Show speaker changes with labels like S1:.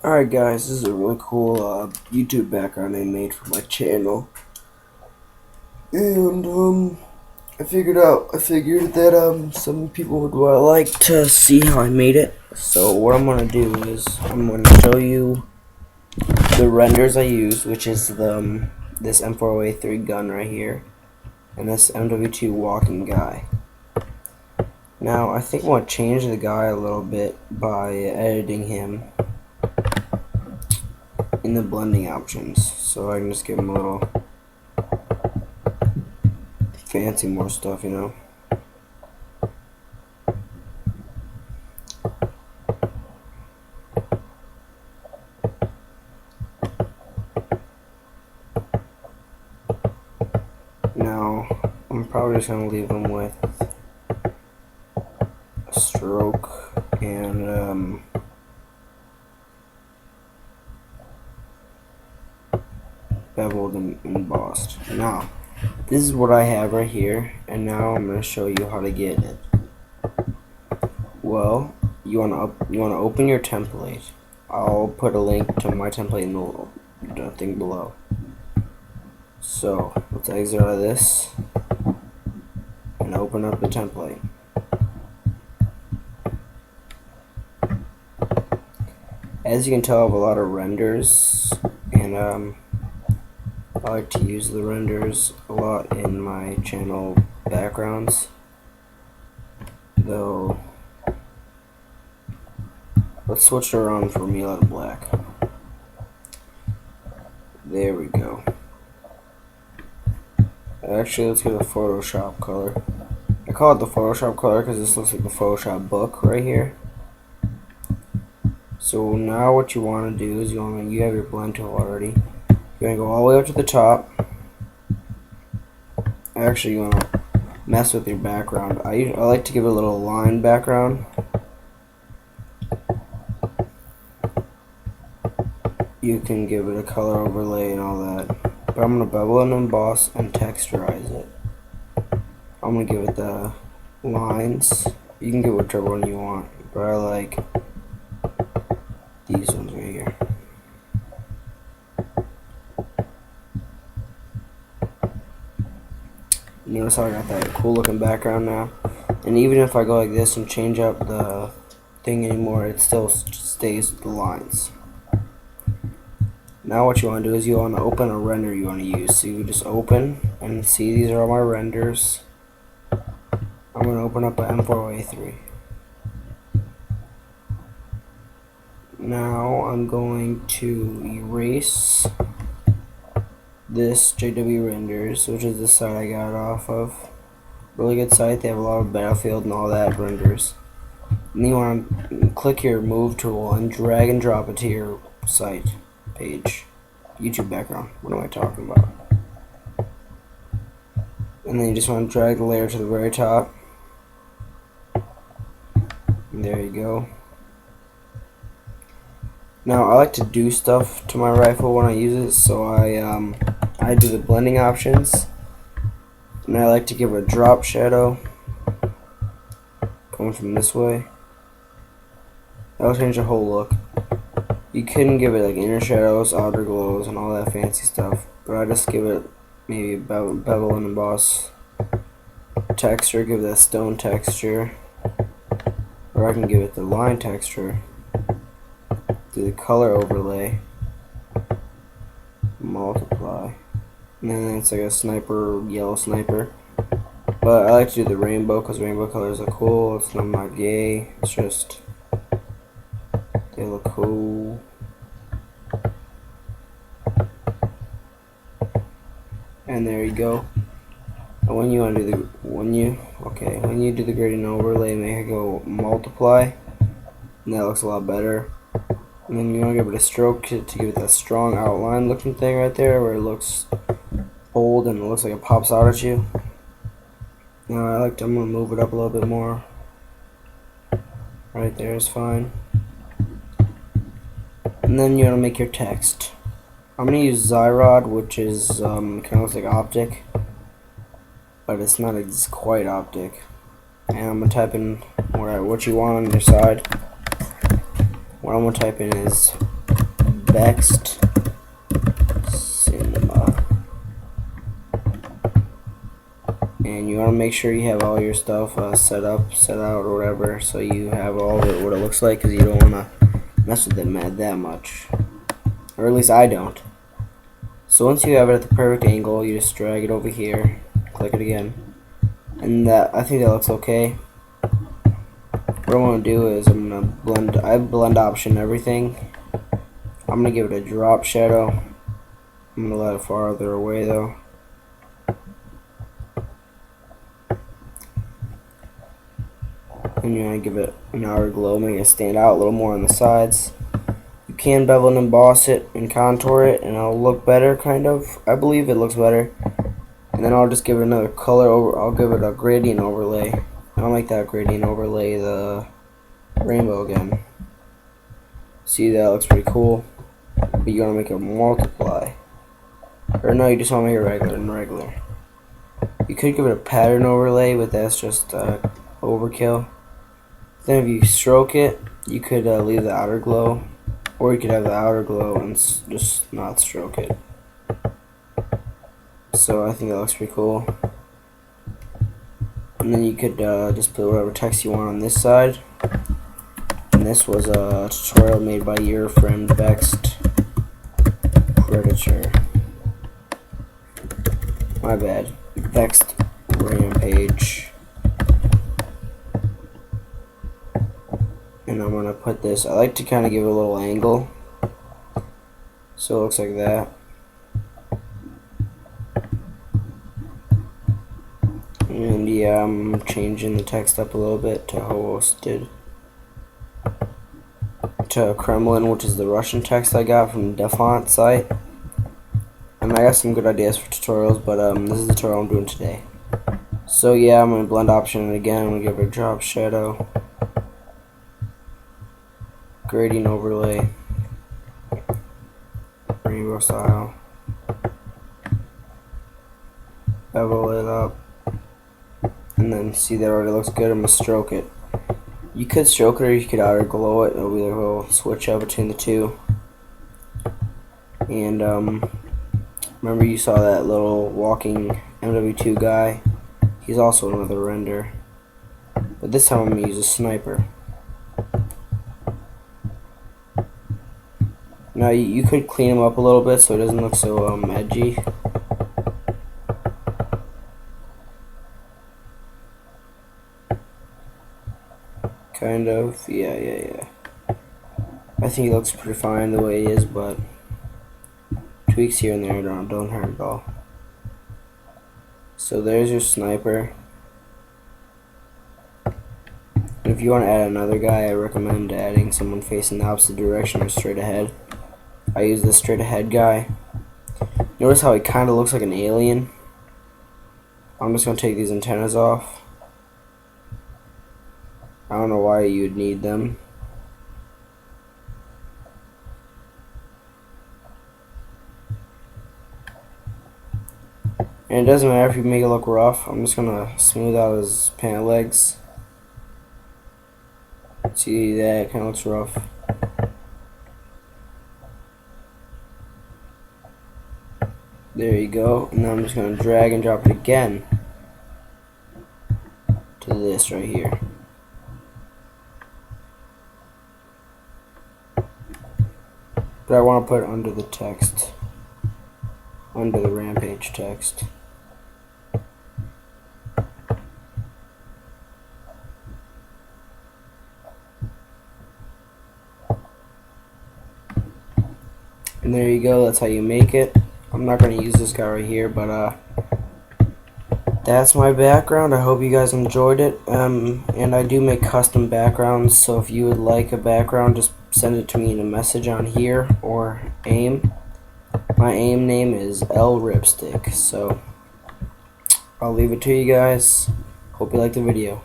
S1: Alright guys, this is a really cool YouTube background I made for my channel. And I figured that some people would like to see how I made it. So what I'm gonna do is I'm gonna show you the renders I use, which is this M4A3 gun right here and this MW2 walking guy. Now I think I want to change the guy a little bit by editing him in the blending options, so I can just give him a little fancy more stuff, you know. Now I'm probably just gonna leave him with a stroke and beveled and embossed. Now this is what I have right here, and now I'm going to show you how to get it. Well, you want to open your template. I'll put a link to my template in the thing below. So let's exit out of this and open up the template. As you can tell, I have a lot of renders, and I like to use the renders a lot in my channel backgrounds, though. Let's switch it around for Mila to black. There we go. Actually, let's get a Photoshop color. I call it the Photoshop color because this looks like the Photoshop book right here. So now what you want to do is you have your blend tool already. You're going to go all the way up to the top. Actually, you want to mess with your background. I like to give it a little line background. You can give it a color overlay and all that. But I'm going to bevel and emboss and texturize it. I'm going to give it the lines. You can give whichever one you want, but I like these ones right here. Notice how I got that cool looking background now, and even if I go like this and change up the thing anymore, it still stays with the lines. Now what you want to do is you want to open a render you want to use. So you just open and see these are all my renders. I'm going to open up an M4A3. Now I'm going to erase this JW Renders, which is the site I got it off of. Really good site. They have a lot of Battlefield and all that renders. And you want to click your move tool and drag and drop it to your site page. YouTube background. What am I talking about? And then you just want to drag the layer to the very top. And there you go. Now I like to do stuff to my rifle when I use it, so I do the blending options, and I like to give a drop shadow coming from this way. That'll change the whole look. You can give it like inner shadows, outer glows, and all that fancy stuff, but I just give it maybe bevel and emboss texture, give that stone texture, or I can give it the line texture. Do the color overlay, multiply, and then it's like a sniper, yellow sniper. But I like to do the rainbow because rainbow colors are cool. It's not gay. It's just they look cool. And there you go. And when you want to do when you do the gradient overlay, make it go multiply, and that looks a lot better. And then you want to give it a stroke to give it that strong outline looking thing right there where it looks bold and it looks like it pops out at you. Now I'm going to move it up a little bit more. Right there is fine. And then you want to make your text. I'm going to use Zyrod, which is kind of looks like optic, but it's not quite optic. And I'm going to type in what you want on your side. What I'm going to type in is Vexed Cinema. And you want to make sure you have all your stuff set out, or whatever, so you have all of it what it looks like, because you don't want to mess with it that much. Or at least I don't. So once you have it at the perfect angle, you just drag it over here, click it again, and I think that looks okay. What I want to do is I'm going to blend, I blend option everything. I'm going to give it a drop shadow. I'm going to let it farther away though. And you want to give it an outer glow, make it stand out a little more on the sides. You can bevel and emboss it and contour it, and it'll look better, kind of. I believe it looks better. And then I'll just give it another color over. I'll give it a gradient overlay. I'll make that gradient overlay the rainbow again. See, that looks pretty cool. But you want to make it multiply. Or no, you just want to make it regular. You could give it a pattern overlay, but that's just overkill. Then if you stroke it, you could leave the outer glow, or you could have the outer glow and just not stroke it. So I think that looks pretty cool. And then you could just put whatever text you want on this side. And this was a tutorial made by your friend Vexed Predator. My bad. Vexed Rampage. And I'm gonna put this, I like to kind of give it a little angle, so it looks like that. And yeah, I'm changing the text up a little bit to hosted to Kremlin, which is the Russian text I got from the Defont site. And I got some good ideas for tutorials, but this is the tutorial I'm doing today. So yeah, I'm gonna blend option it again. I'm gonna give it a drop shadow, gradient overlay, rainbow style, bevel it up, and then see that already looks good. I'm gonna stroke it. You could stroke it or you could outer glow it. It'll be like a little switch up between the two. And remember you saw that little walking MW2 guy? He's also another render, but this time I'm gonna use a sniper. Now you could clean him up a little bit so it doesn't look so edgy. Kind of, yeah. I think he looks pretty fine the way he is, but tweaks here and there don't hurt at all. So there's your sniper. And if you want to add another guy, I recommend adding someone facing the opposite direction or straight ahead. I use the straight ahead guy. Notice how he kind of looks like an alien. I'm just going to take these antennas off. I don't know why you'd need them. And it doesn't matter if you make it look rough. I'm just going to smooth out his pant legs. See that? It kind of looks rough. There you go. And then I'm just going to drag and drop it again to this right here. But I want to put it under the text, under the Rampage text. And there you go, that's how you make it. I'm not going to use this guy right here, but that's my background. I hope you guys enjoyed it. And I do make custom backgrounds, so if you would like a background, just send it to me in a message on here or AIM. My AIM name is L Ripstick, so I'll leave it to you guys. Hope you liked the video.